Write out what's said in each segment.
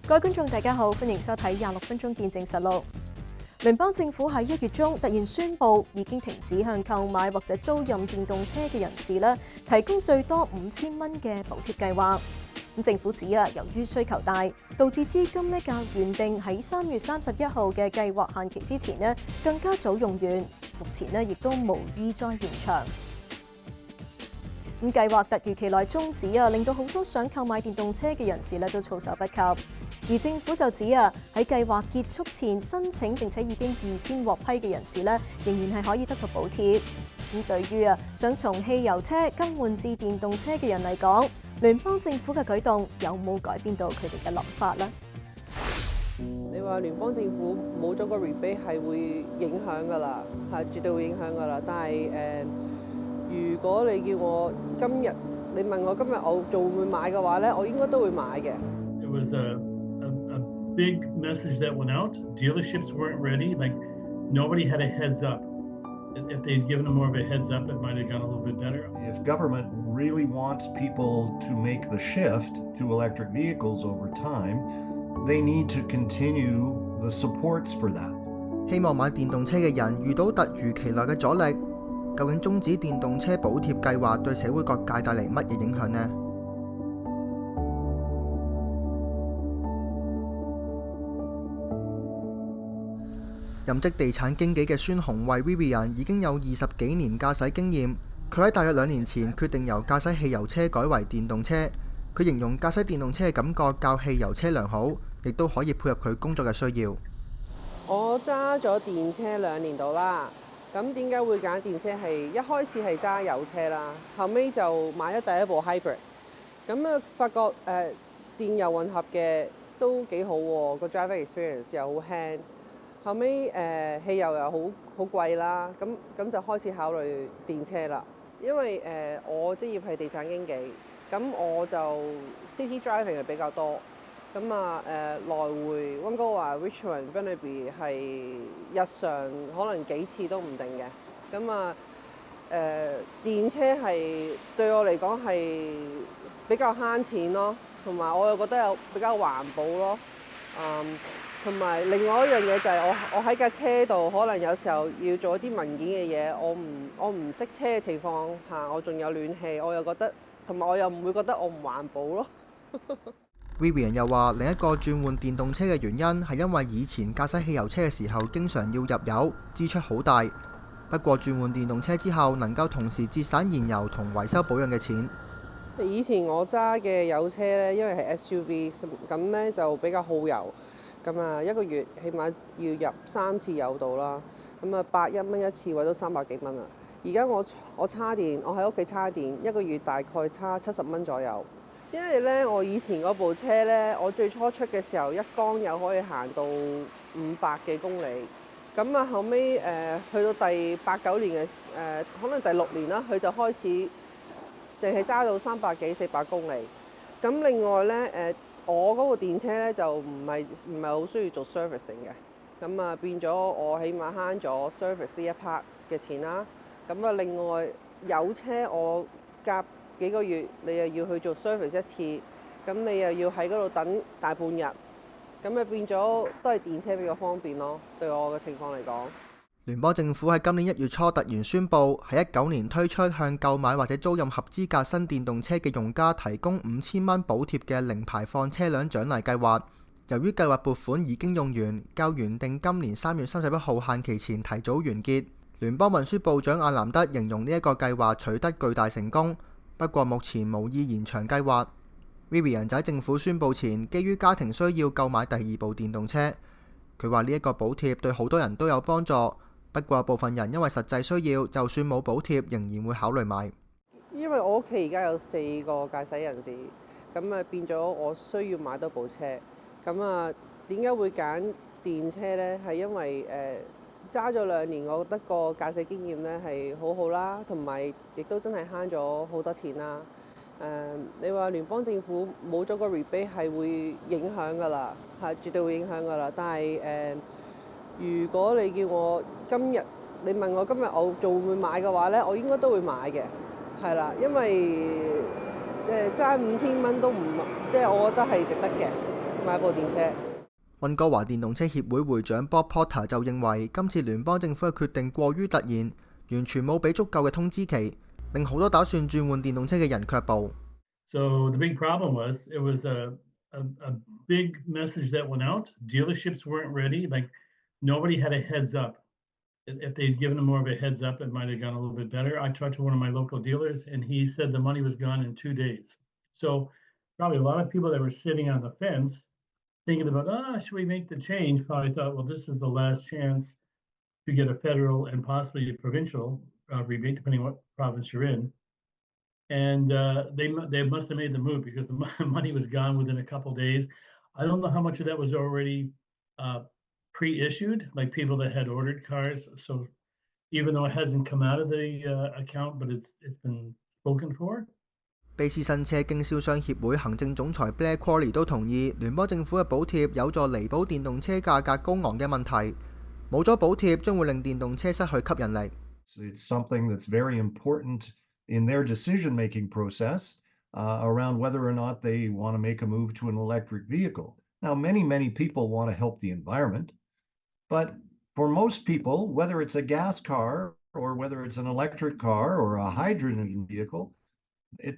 各位觀眾大家好，歡迎收睇26分鐘見證實錄。聯邦政府喺1月中突然宣布，已經停止向購買或者租賃電動車嘅人士提供最多5000蚊嘅補貼計劃。政府指由於需求大，導致資金較原定喺3月31號嘅計劃限期之前更加早用完，目前亦都無意再延長。計劃突如其來終止令到好多想購買電動車嘅人士都措手不及。而政府就指喺計劃結束前申請並且已經預先獲批嘅人士仍然係可以得到補貼。對於想從汽油車更換至電動車嘅人嚟講，聯邦政府嘅舉動有冇改變到佢哋嘅諗法呢？你話聯邦政府冇咗個 rebate 係會影響㗎啦，係絕對會影響㗎啦。但係如果你叫我你問我今日我仲會唔會買嘅話咧，我應該都會買嘅。It was a big message that went out. Dealerships weren't ready. Like nobody had a heads up. If they'd given them more of a heads up, it might have gone a little bit better. If government really wants people to make the shift to electric vehicles over time, they need to continue the supports for that. 希望買電動車嘅人遇到突如其來嘅阻力，究竟終止電動車補貼計劃對社會各界帶嚟乜嘢影響呢？任職地產經紀嘅孫紅慧 Vivian 已經有20幾年駕駛經驗，佢喺大約2年前決定由駕駛汽油車改為電動車。佢形容駕駛電動車嘅感覺較汽油車良好，亦都可以配合佢工作嘅需要。我揸咗電車2年度啦，咁點解會揀電車？係一開始係揸油車啦，後尾就買咗第一部 hybrid， 咁發覺電油混合嘅都幾好喎，個 driving experience 又好輕。後尾汽油又好貴啦，咁就開始考慮電車啦。因為我職業係地產經紀，咁我就 city driving 係比較多，咁來回溫哥華、Richmond、Burnaby 係日常可能幾次都唔定嘅。咁電車係對我嚟講係比較慳錢咯，同埋我又覺得有比較環保咯。同埋另外一樣嘢就係我喺架車度，可能有時候要做一啲文件嘅嘢，我唔識車嘅情況下，我仲有暖氣，我又覺得，同埋我又唔會覺得我唔環保咯。Vivian 又話，另一個轉換電動車嘅原因係因為以前駕駛汽油車嘅時候，經常要入油，支出好大。不過轉換電動車之後，能夠同時節省燃油同維修保養嘅錢。以前我揸嘅油車咧，因為係 SUV， 咁咧就比較耗油。咁一個月起碼要入3次油度啦，咁81蚊一次，或者300幾蚊啦。而家我叉電，我喺屋企叉電，一個月大概叉70蚊左右。因為咧，我以前嗰部車咧，我最初出嘅時候一缸油可以行到500幾公里，咁後尾去到第8、9年嘅可能第6年啦，佢就開始淨係揸到300幾、400公里。咁另外咧我嗰部電車咧就唔係好需要做 servicing 嘅，咁變咗我起碼慳咗 service 呢一 part 嘅錢啦。咁另外油車我隔幾個月你又要去做 service 一次，咁你又要喺嗰度等大半日，咁變咗都係電車比較方便咯。對我嘅情況嚟講，聯邦政府喺今年1月初突然宣布，喺19年推出向購買或者租賃合資格新電動車嘅用家提供5000蚊補貼嘅零排放車輛獎勵計劃。由於計劃撥款已經用完，較原定今年3月31號限期前提早完結，聯邦運輸部長阿南德形容呢一個計劃取得巨大成功，不過目前無意延長計劃。Vivian 就喺政府宣布前，基於家庭需要購買第2部電動車。佢話呢一個補貼對好多人都有幫助。不過部分人因為實際需要，就算冇補貼，仍然會考慮買。因為我屋企而家有4個駕駛人士，咁變咗我需要買多部車。咁點解會揀電車呢？係因為揸咗2年，我覺得個駕駛經驗咧係好好啦，同埋亦都真係慳咗好多錢啦。你話聯邦政府冇咗個 rebate 係會影響㗎啦，係絕對會影響㗎啦。但係如果你叫我你問我今日我仲會唔會買嘅話咧，我應該都會買嘅，係啦，因為即係爭5000蚊都唔，即係我覺得係值得嘅。買部電車。溫哥華電動車協會會長 Bob Porter 就認為，今次聯邦政府嘅決定過於突然，完全冇俾足夠嘅通知期，令好多打算轉換電動車嘅人卻步。So the big problem was it was a big message that went out. Dealerships weren't ready. Like nobody had a heads up. If they'd given them more of a heads up, it might have gone a little bit better. I talked to one of my local dealers, and he said the money was gone in 2 days. So probably a lot of people that were sitting on the fence thinking about, should we make the change? Probably thought, well, this is the last chance to get a federal and possibly a provincial rebate, depending what province you're in. And they must have made the move because the money was gone within a couple days. I don't know how much of that was already pre-issued, like people that had ordered cars. So even though it hasn't come out of the account, but it's been spoken for. 卑斯新車經銷商協會行政總裁 Blair Crowley 都同意，聯邦政府嘅補貼有助彌補電動車價格高昂嘅問題。冇咗補貼，將會令電動車失去吸引力。It's something that's very important in their decision-making process around whether or not they want to make a move to an electric vehicle. Now, many people want to help the environment, but for most people, whether it's a gas car or whether it's an electric car or a hydrogen vehicle, it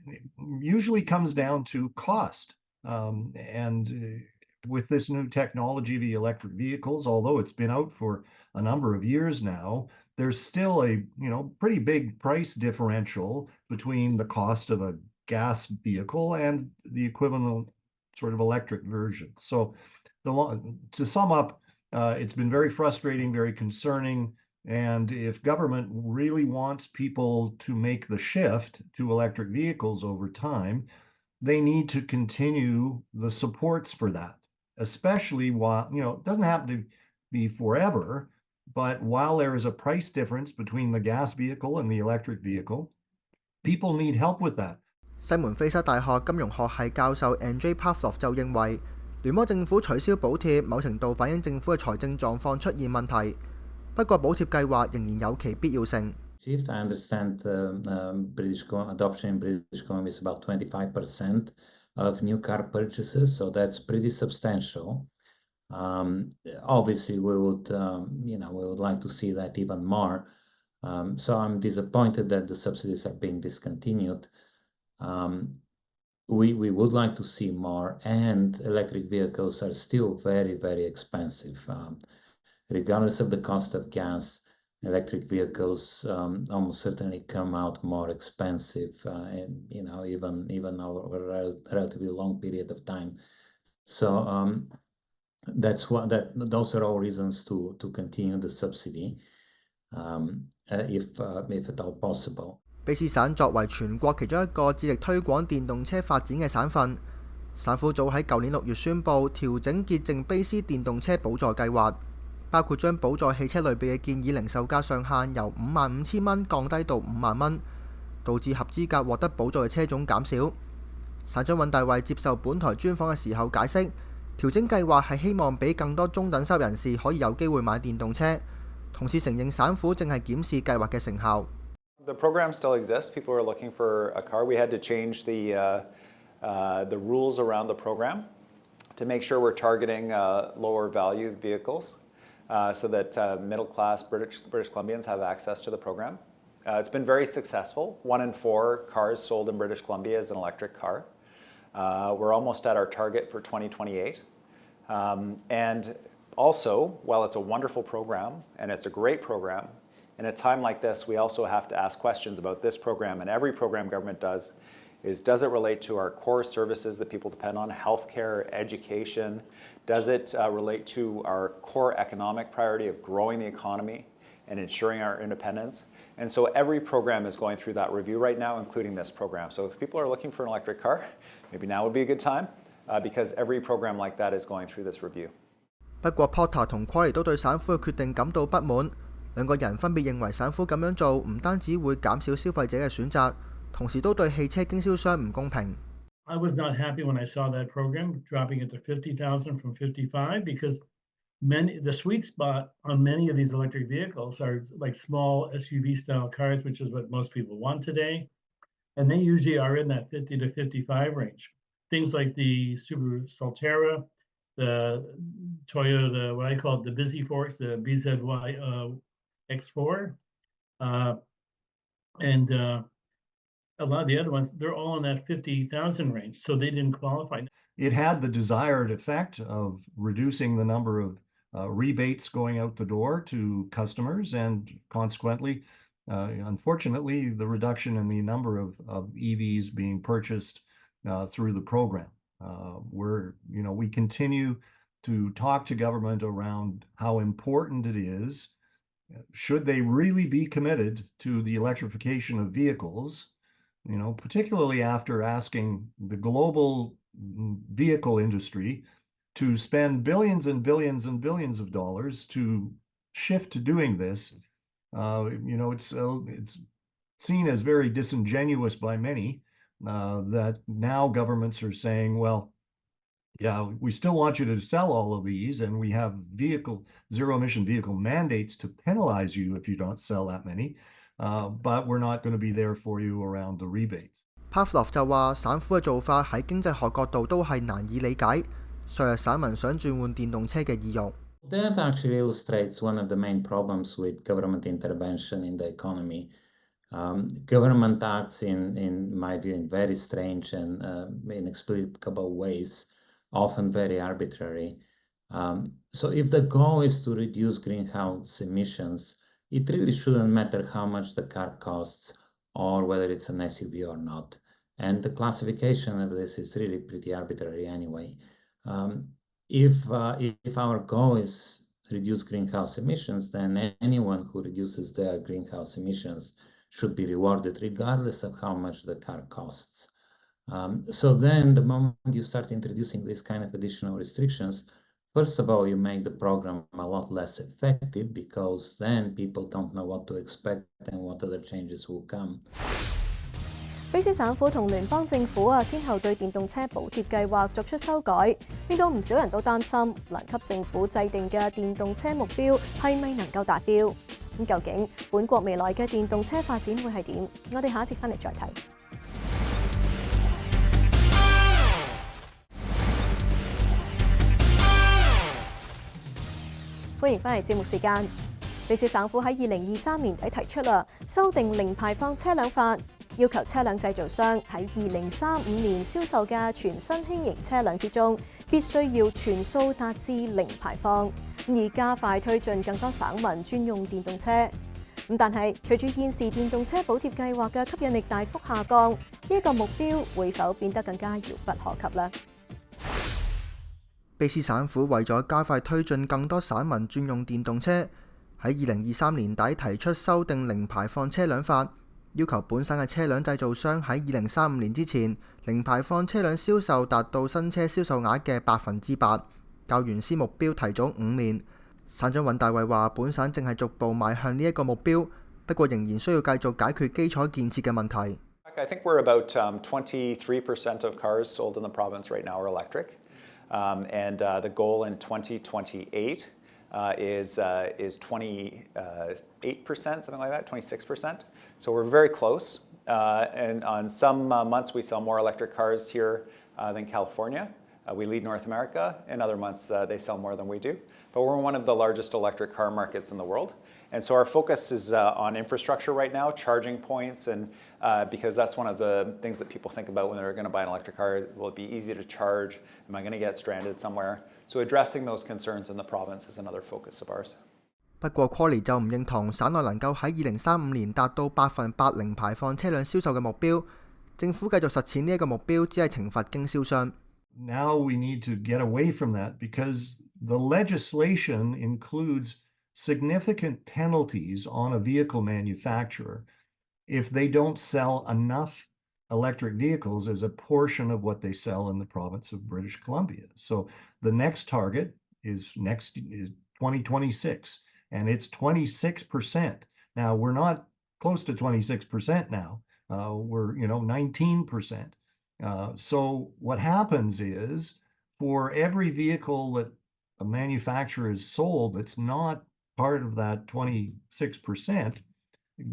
usually comes down to cost. And with this new technology, the electric vehicles, although it's been out for a number of years now, there's still a pretty big price differential between the cost of a gas vehicle and the equivalent sort of electric version. So to sum up, it's been very frustrating, very concerning. And if government really wants people to make the shift to electric vehicles over time, they need to continue the supports for that, especially while, it doesn't have to be forever, but while there is a price difference between the gas vehicle and the electric vehicle, people need help with that. 西門菲沙大學金融學系教授 Andrei Pavlov 就認為，聯邦政府取消補貼，某程度反映政府嘅財政狀況出現問題。不過補貼計劃仍然有其必要性。I understand British adoption in British Columbia is about 25% of new car purchases, so that's pretty substantial. Obviously, we would like to see that even more. So I'm disappointed that the subsidies are being discontinued. We would like to see more, and electric vehicles are still very expensive. Regardless of the cost of gas, electric vehicles almost certainly come out more expensive, and even over a relatively long period of time. So those are all reasons to continue the subsidy, if at all possible. 卑斯省作為全國其中一個致力推廣電動車發展嘅省份，省府早喺舊年6月宣布調整潔淨卑斯電動車補助計劃。包括將補助汽車類別嘅建議零售價上限由55,000蚊降低到5萬蚊，導致合資格獲得補助嘅車種減少。省長尹大衛接受本台專訪嘅時候解釋，調整計劃係希望俾更多中等收入人士可以有機會買電動車，同時承認省府正係檢視計劃嘅成效。The program still exists. People are looking for a car. We had to change the rules around the program to make sure we're targeting lower value vehicles. So that middle-class British Columbians have access to the program. It's been very successful. 1 in 4 cars sold in British Columbia is an electric car. We're almost at our target for 2028. And also, while it's a wonderful program, and it's a great program, in a time like this, we also have to ask questions about this program, and every program government does it relate to our core services that people depend on, healthcare, education? Does it relate to our core economic priority of growing the economy and ensuring our independence? And so every program is going through that review right now, including this program. So if people are looking for an electric car, maybe now would be a good time, because every program like that is going through this review. 不過 Porter 同 Crowley 都對省府嘅決定感到不滿，兩個人分別認為省府咁樣做唔單止會減少消費者嘅選擇，同時都對汽車經銷商唔公平。I was not happy when I saw that program dropping it to 50,000 from 55 because the sweet spot on many of these electric vehicles are like small SUV style cars, which is what most people want today. And they usually are in that 50 to 55 range. Things like the Subaru Solterra the Toyota, what I call it, the busy forks, the BZY X4, and a lot of the other ones, they're all in that 50,000 range, so they didn't qualify. It had the desired effect of reducing the number of rebates going out the door to customers, and consequently, unfortunately, the reduction in the number of EVs being purchased through the program. We continue to talk to government around how important it is. Should they really be committed to the electrification of vehicles, particularly after asking the global vehicle industry to spend billions and billions and billions of dollars to shift to doing this, it's seen as very disingenuous by many that now governments are saying, well, yeah, we still want you to sell all of these, and we have zero-emission vehicle mandates to penalize you if you don't sell that many, but we're not going to be there for you around the rebates. Pavlov 就話省府嘅做法喺經濟學角度都係難以理解，削弱省民想轉換電動車嘅意欲。That actually illustrates one of the main problems with government intervention in the economy. Government acts in my view, in very strange and inexplicable ways, often very arbitrary. So if the goal is to reduce greenhouse emissions, it really shouldn't matter how much the car costs or whether it's an SUV or not. And the classification of this is really pretty arbitrary anyway. If our goal is to reduce greenhouse emissions, then anyone who reduces their greenhouse emissions should be rewarded regardless of how much the car costs. So then the moment you start introducing these kind of additional restrictions, first of all, you make the program a lot less effective because then people don't know what to expect and what other changes will come. 卑斯省府同聯邦政府先後對電動車補貼計劃作出修改，令到唔少人都擔心兩級政府制定嘅電動車目標係咪能夠達標？咁究竟本國未來嘅電動車發展會係點？我哋下一節翻嚟再睇。歡迎翻嚟節目時間。卑斯省府喺2023年底提出啦，修訂零排放車輛法，要求車輛製造商喺2035年銷售嘅全新輕型車輛之中，必須要全數達至零排放，以加快推進更多省民專用電動車。咁但係隨住現時電動車補貼計劃嘅吸引力大幅下降，呢個目標會否變得更加遙不可及呢？卑斯省府為咗加快推進更多省民轉用電動車，喺2023年底提出修訂零排放車輛法，要求本省嘅車輛製造商喺2035年之前，零排放車輛銷售達到新車銷售額嘅8%，較原先目標提早5年。省長尹大衛話：本省正係逐步邁向呢一個目標，不過仍然需要繼續解決基礎建設嘅問題。I think we're about 23% of cars sold in the province right now are electric, and the goal in 2028 is 28%, something like that, 26%. So we're very close. And on some months we sell more electric cars here than California. We lead North America. In other months they sell more than we do. But we're one of the largest electric car markets in the world. And so our focus is on infrastructure right now, charging points, and because that's one of the things that people think about when they're going to buy an electric car. Will it be easy to charge? Am I going to get stranded somewhere? So addressing those concerns in the province is another focus of ours. 不過 Qualley 就唔認同省內能夠喺2035年達到8%零排放車輛銷售嘅目標，政府繼續實踐呢一個目標只係懲罰經銷商。Now we need to get away from that because the legislation includes significant penalties on a vehicle manufacturer if they don't sell enough electric vehicles as a portion of what they sell in the province of British Columbia. So the next target is 2026, and it's 26%. Now we're not close to 26% now. We're 19%. So what happens is for every vehicle that a manufacturer has sold that's not part of that 26%,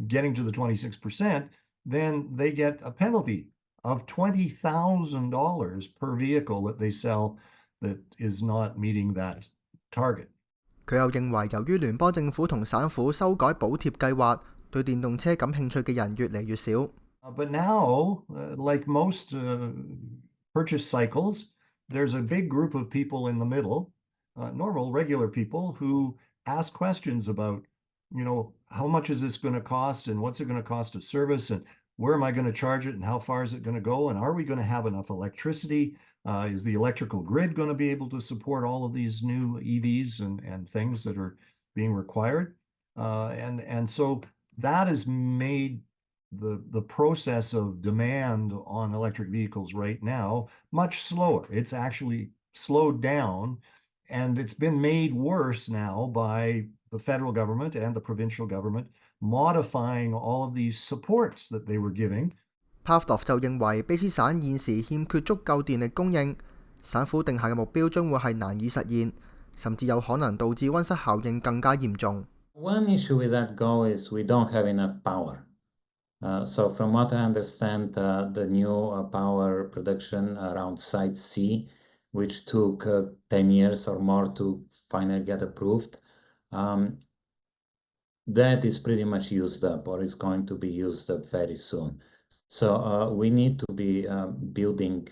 getting to the 26%, then they get a penalty of $20,000 per vehicle that they sell that is not meeting that target. 佢又認為，由於聯邦政府同省府修改補貼計劃，對電動車感興趣嘅人越嚟越少。But now, like most purchase cycles, there's a big group of people in the middle, normal, regular people who ask questions about, how much is this going to cost and what's it going to cost to service and where am I going to charge it and how far is it going to go and are we going to have enough electricity? Is the electrical grid going to be able to support all of these new EVs and things that are being required? And so that has made the process of demand on electric vehicles right now much slower. It's actually slowed down, and it's been made worse now by the federal government and the provincial government modifying all of these supports that they were giving. Pavlov 就認為，卑斯省現時欠缺足夠電力供應，省府定下嘅目標將會係難以實現，甚至有可能導致溫室效應更加嚴重。One issue with that goal is we don't have enough power. So from what I understand, the new power production around Site C, which took 10 years or more to finally get approved, that is pretty much used up or is going to be used up very soon. So we need to be building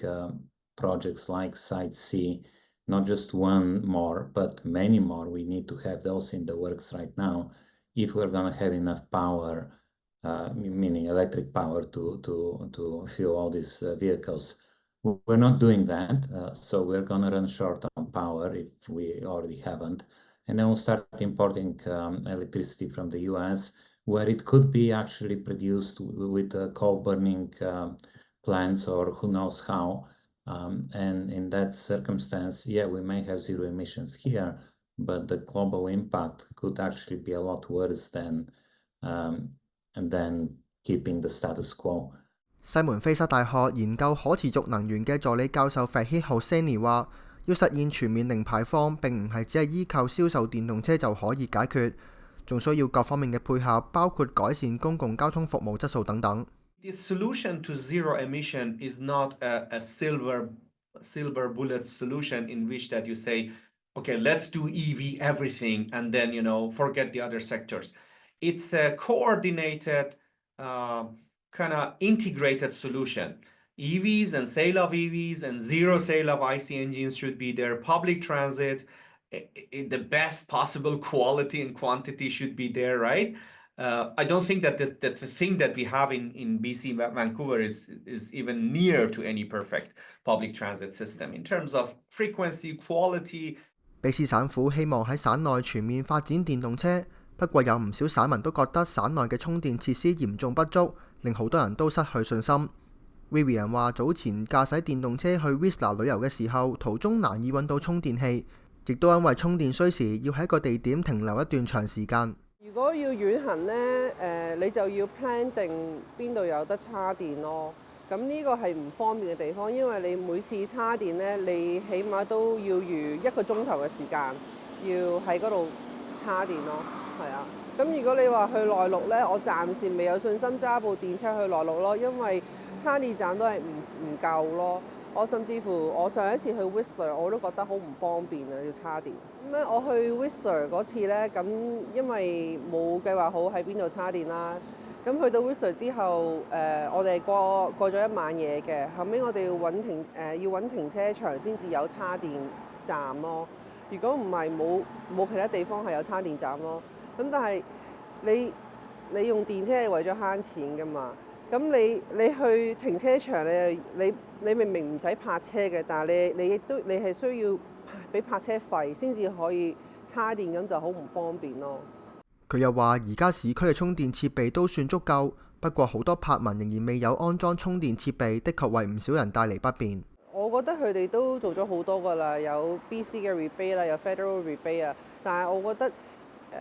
projects like Site C, not just one more, but many more. We need to have those in the works right now if we're going to have enough power, meaning electric power to fuel all these vehicles. We're not doing that, so we're going to run short on power if we already haven't. And then we'll start importing electricity from the US, where it could be actually produced with coal burning plants or who knows how. And in that circumstance, yeah, we may have zero emissions here, but the global impact could actually be a lot worse than keeping the status quo. 西門菲沙大學研究可持續能源嘅助理教授 Fairchild 話，要實現全面零排放並唔係只係依靠銷售電動車就可以解決，仲需要各方面嘅配合，包括改善公共交通服務質素等等。The solution to zero emission is not a silver bullet solution in which that you say, okay, let's do EV everything and then, forget the other sectors. It's a coordinated, kind of integrated solution. EVs and sale of EVs and zero sale of IC engines should be there. Public transit, the best possible quality and quantity should be there, right? I don't think that the thing that we have in BC, Vancouver, is even near to any perfect public transit system in terms of frequency, quality. 卑斯省府希望喺省內全面發展電動車，不過有唔少省民都覺得省內嘅充電設施嚴重不足，令好多人都失去信心。Vivian 話：早前駕駛電動車去 Whistler 旅遊嘅時候，途中難以揾到充電器，亦都因為充電需時，要喺一個地點停留一段長時間。如果要遠行呢，你就要 plan 定邊度有得叉電咯。咁呢個係唔方便嘅地方，因為你每次叉電呢，你起碼都要預1個鐘頭嘅時間，要喺嗰度叉電咯。係啊，咁如果你話去內陸呢，我暫時未有信心揸部電車去內陸咯，因為叉電站都係唔夠咯。我甚至乎我上一次去 Webster 我都覺得好唔方便啊，要叉電。咁咧我去 Webster 嗰次呢，咁因為冇計劃好喺邊度叉電啦。咁去到 Webster 之後，我哋過咗一晚夜嘅，後尾我哋要揾停車場先至有叉電站咯。如果唔係冇其他地方係有叉電站咯。咁但係你用電車係為咗慳錢㗎嘛？咁你去停車場你明明唔使泊車嘅，但係你係需要俾泊車費先至可以叉電，咁就好唔方便咯。佢又話：而家市區嘅充電設備都算足夠，不過好多柏民仍然未有安裝充電設備，的確為唔少人帶嚟不便。我覺得佢哋都做咗好多㗎啦，有 BC 嘅 rebate 啦，有 federal rebate 啊，但係我覺得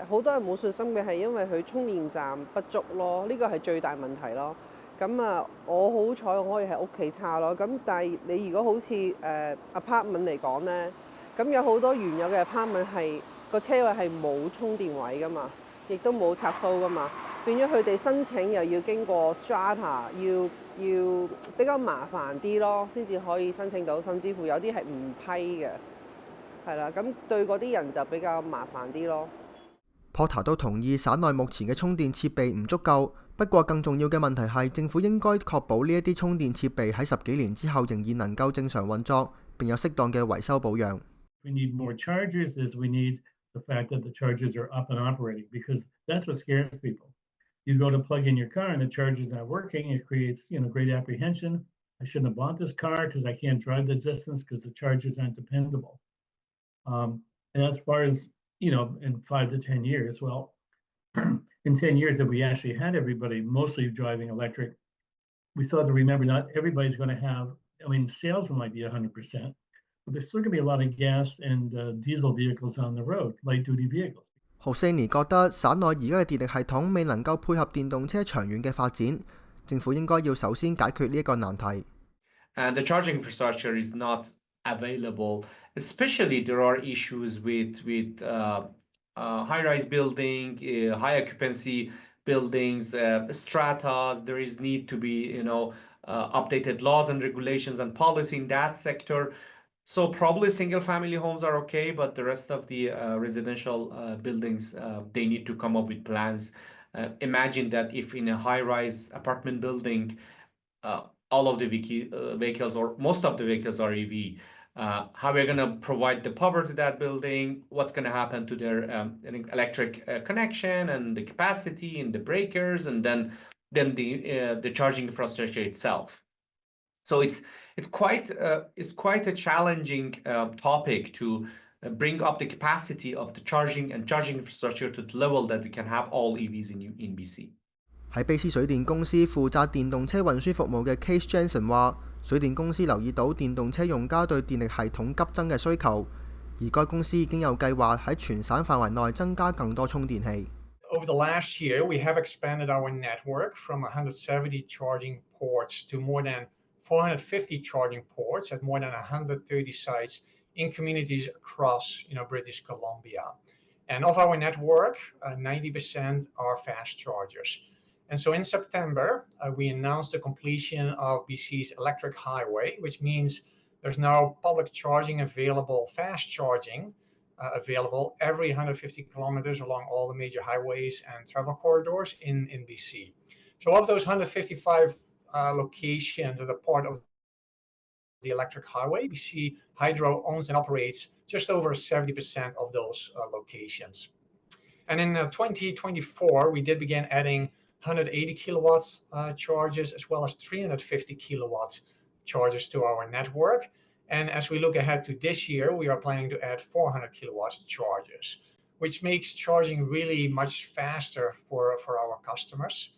好多人冇信心嘅係因為佢充電站不足咯，呢個係最大問題咯。咁啊，我好彩我可以喺屋企叉咯。咁但係你如果好似apartment 嚟講呢，咁有好多原有嘅 apartment 係個車位係冇充電位㗎嘛，亦都冇插蘇㗎嘛，變咗佢哋申請又要經過 strata， 要比較麻煩啲咯，先至可以申請到，甚至乎有啲係唔批嘅。係啦，咁對嗰啲人就比較麻煩啲咯。Porter 都同意省內目前嘅充電設備唔足夠，不過更重要嘅問題係政府應該確保呢一啲充電設備喺10幾年之後仍然能夠正常運作，並有適當嘅維修保養。We need more chargers as we need the fact that the chargers are up and operating because that's what scares people. You go to plug in your car and the charger's not working, it creates, great apprehension. I shouldn't have bought this car because I can't drive the distance because the chargers aren't dependable. And as far as, in 5 to 10 years, well, in 10 years, if we actually had everybody mostly driving electric, we still have to remember not everybody's going to have, sales might be 100%, but there's still going to be a lot of gas and diesel vehicles on the road, light-duty vehicles. Hosseini 覺得省內而家嘅電力系統未能夠配合電動車長遠嘅發展，政府應該要首先解決呢一個難題。And the charging infrastructure is not available. Especially there are issues with high-rise building, high occupancy buildings, stratas. There is need to be, updated laws and regulations and policy in that sector. So probably single-family homes are okay, but the rest of the residential buildings, they need to come up with plans. Imagine that if in a high-rise apartment building, all of the vehicles or most of the vehicles are EV. How we're going to provide the power to that building, what's going to happen to their electric connection and the capacity and the breakers, and then the charging infrastructure itself. So it's quite a challenging topic to bring up the capacity of the charging infrastructure to the level that we can have all EVs in BC. 喺卑斯水電公司負責電動車運輸服務嘅 Case Jensen 話，水電公司留意到電動車用家對電力系統急增嘅需求，而該公司已經有計劃喺全省範圍內增加更多充電器。Over the last year, we have expanded our network from 170 charging ports to more than 450 charging ports at more than 130 sites in communities across, British Columbia. And of our network, 90% are fast chargers. And so in September, we announced the completion of BC's electric highway, which means there's now public charging available, fast charging available every 150 kilometers along all the major highways and travel corridors in BC. So of those 155 locations that are part of the electric highway, BC Hydro owns and operates just over 70% of those locations. And in 2024, we did begin adding 180 kilowatt chargers as well as 350 kilowatt chargers to our network. And as we look ahead to this year, we are planning to add 400 kilowatt chargers, which makes charging really much faster for our customers.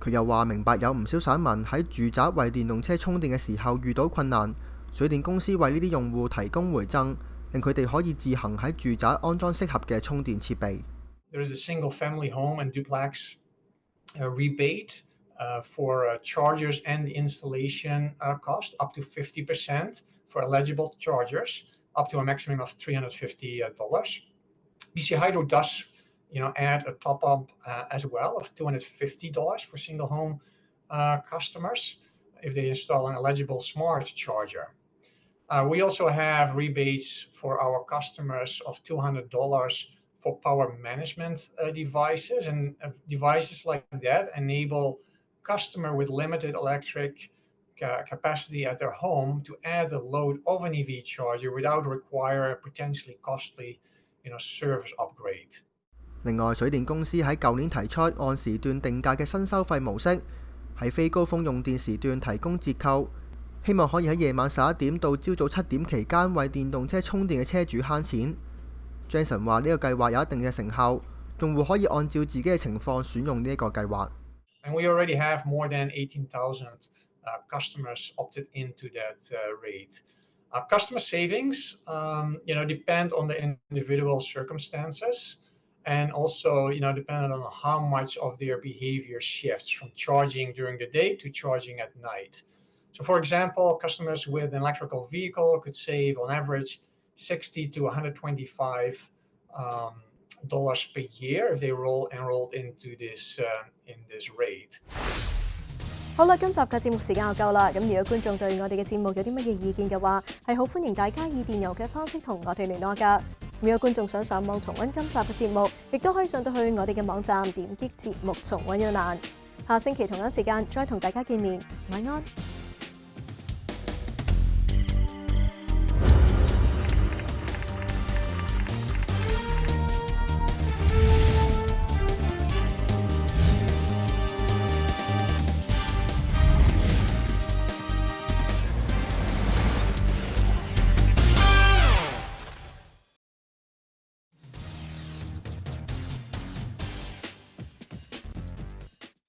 佢又話明白有唔少省民喺住宅為電動車充電嘅時候遇到困難，水電公司為呢啲用戶提供回贈，令佢哋可以自行喺住宅安裝適合嘅充電設備。There is a single family home and duplex rebate for chargers and installation cost up to 50% for eligible chargers, up to a maximum of $350. BC Hydro does, add a top-up as well of $250 for single home customers if they install an eligible smart charger. We also have rebates for our customers of $200 for power management devices, and devices like that enable customer with limited electric capacity at their home to add the load of an EV charger without require a potentially costly, service upgrade. 另外，水電公司喺舊年提出按時段定價嘅新收費模式，喺非高峰用電時段提供折扣，希望可以喺夜晚11點到朝早7點期間為電動車充電嘅車主慳錢。Jensen 話呢個計劃有一定嘅成效，用戶可以按照自己嘅情況選用呢一個計劃。And we already have more than 18,000 customers opted into that rate. Customer savings, depend on the individual circumstances, and also, depending on how much of their behavior shifts from charging during the day to charging at night. So, for example, customers with an electrical vehicle could save on average $60 to $125 per year if they enrolled into this rate. 好啦，今集嘅節目時間又夠啦。咁如果觀眾對我哋嘅節目有啲乜嘢意見嘅話，係好歡迎大家以電郵嘅方式同我哋聯絡㗎。如果觀眾想上網重溫今集嘅節目，亦都可以上到去我哋嘅網站點擊節目重溫一欄。下星期同一時間再同大家見面，晚安。